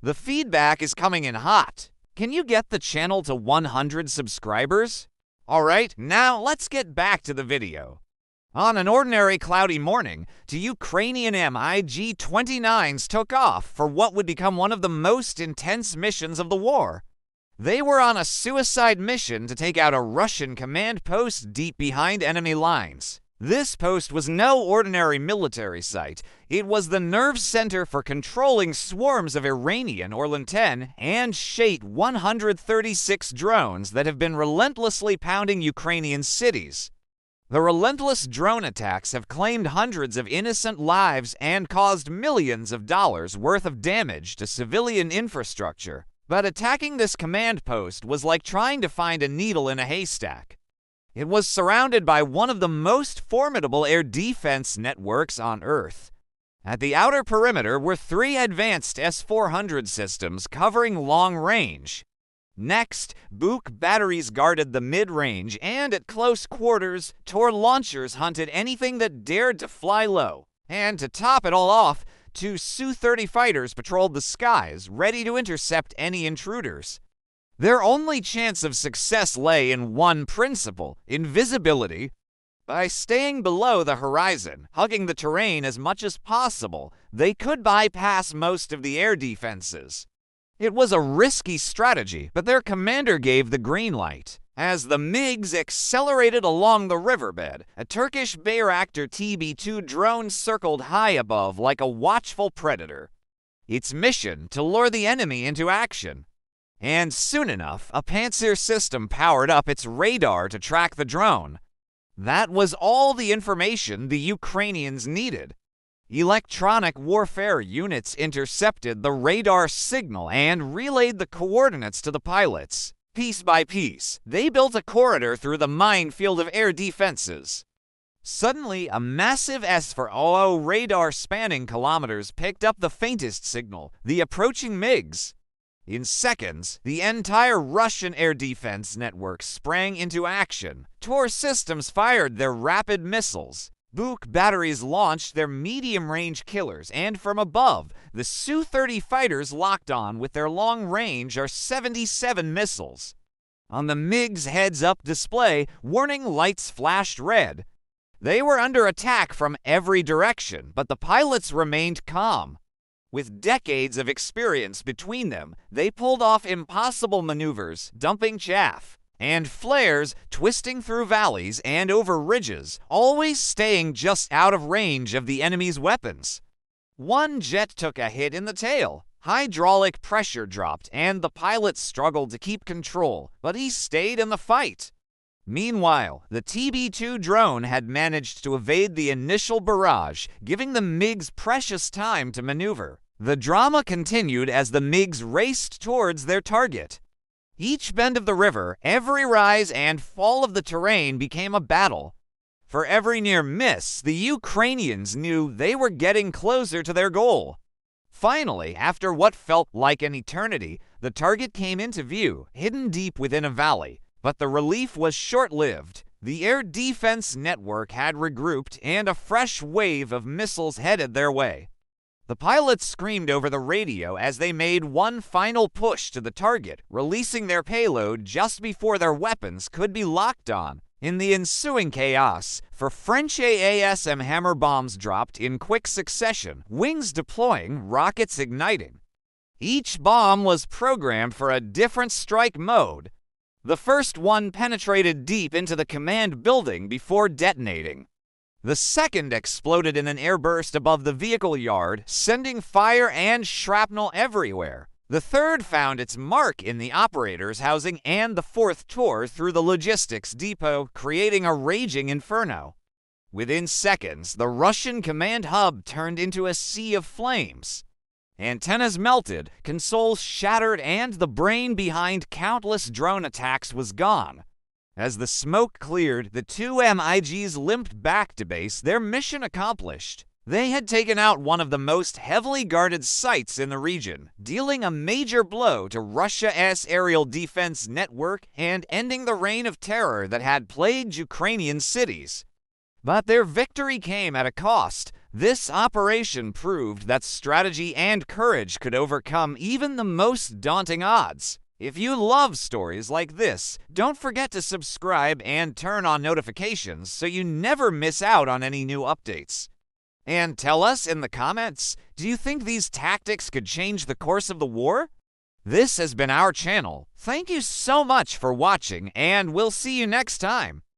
The feedback is coming in hot. Can you get the channel to 100 subscribers? Alright, now let's get back to the video. On an ordinary cloudy morning, two Ukrainian MiG-29s took off for what would become one of the most intense missions of the war. They were on a suicide mission to take out a Russian command post deep behind enemy lines. This post was no ordinary military site. It was the nerve center for controlling swarms of Iranian Orlan-10 and Shahed-136 drones that have been relentlessly pounding Ukrainian cities. The relentless drone attacks have claimed hundreds of innocent lives and caused millions of dollars worth of damage to civilian infrastructure. But attacking this command post was like trying to find a needle in a haystack. It was surrounded by one of the most formidable air defense networks on Earth. At the outer perimeter were 3 advanced S-400 systems covering long range. Next, Buk batteries guarded the mid-range, and at close quarters, TOR launchers hunted anything that dared to fly low. And to top it all off, 2 Su-30 fighters patrolled the skies, ready to intercept any intruders. Their only chance of success lay in one principle: invisibility. By staying below the horizon, hugging the terrain as much as possible, they could bypass most of the air defenses. It was a risky strategy, but their commander gave the green light. As the MiGs accelerated along the riverbed, a Turkish Bayraktar TB2 drone circled high above like a watchful predator. Its mission to lure the enemy into action. And soon enough, a Panzer system powered up its radar to track the drone. That was all the information the Ukrainians needed. Electronic warfare units intercepted the radar signal and relayed the coordinates to the pilots. Piece by piece, they built a corridor through the minefield of air defenses. Suddenly, a massive S-400 radar spanning kilometers picked up the faintest signal, the approaching MiGs. In seconds, the entire Russian air defense network sprang into action. TOR systems fired their rapid missiles. Buk batteries launched their medium-range killers, and from above, the Su-30 fighters locked on with their long-range R-77 missiles. On the MiG's heads-up display, warning lights flashed red. They were under attack from every direction, but the pilots remained calm. With decades of experience between them, they pulled off impossible maneuvers, dumping chaff, and flares twisting through valleys and over ridges, always staying just out of range of the enemy's weapons. One jet took a hit in the tail. Hydraulic pressure dropped, and the pilot struggled to keep control, but he stayed in the fight. Meanwhile, the TB2 drone had managed to evade the initial barrage, giving the MiGs precious time to maneuver. The drama continued as the MiGs raced towards their target. Each bend of the river, every rise and fall of the terrain became a battle. For every near miss, the Ukrainians knew they were getting closer to their goal. Finally, after what felt like an eternity, the target came into view, hidden deep within a valley. But the relief was short-lived. The air defense network had regrouped, and a fresh wave of missiles headed their way. The pilots screamed over the radio as they made one final push to the target, releasing their payload just before their weapons could be locked on. In the ensuing chaos, for French AASM Hammer bombs dropped in quick succession, wings deploying, rockets igniting. Each bomb was programmed for a different strike mode. The first one penetrated deep into the command building before detonating. The second exploded in an airburst above the vehicle yard, sending fire and shrapnel everywhere. The third found its mark in the operator's housing, and the fourth tore through the logistics depot, creating a raging inferno. Within seconds, the Russian command hub turned into a sea of flames. Antennas melted, consoles shattered, and the brain behind countless drone attacks was gone. As the smoke cleared, the 2 MiGs limped back to base, their mission accomplished. They had taken out one of the most heavily guarded sites in the region, dealing a major blow to Russia's aerial defense network and ending the reign of terror that had plagued Ukrainian cities. But their victory came at a cost. This operation proved that strategy and courage could overcome even the most daunting odds. If you love stories like this, don't forget to subscribe and turn on notifications so you never miss out on any new updates. And tell us in the comments, do you think these tactics could change the course of the war? This has been our channel. Thank you so much for watching, and we'll see you next time.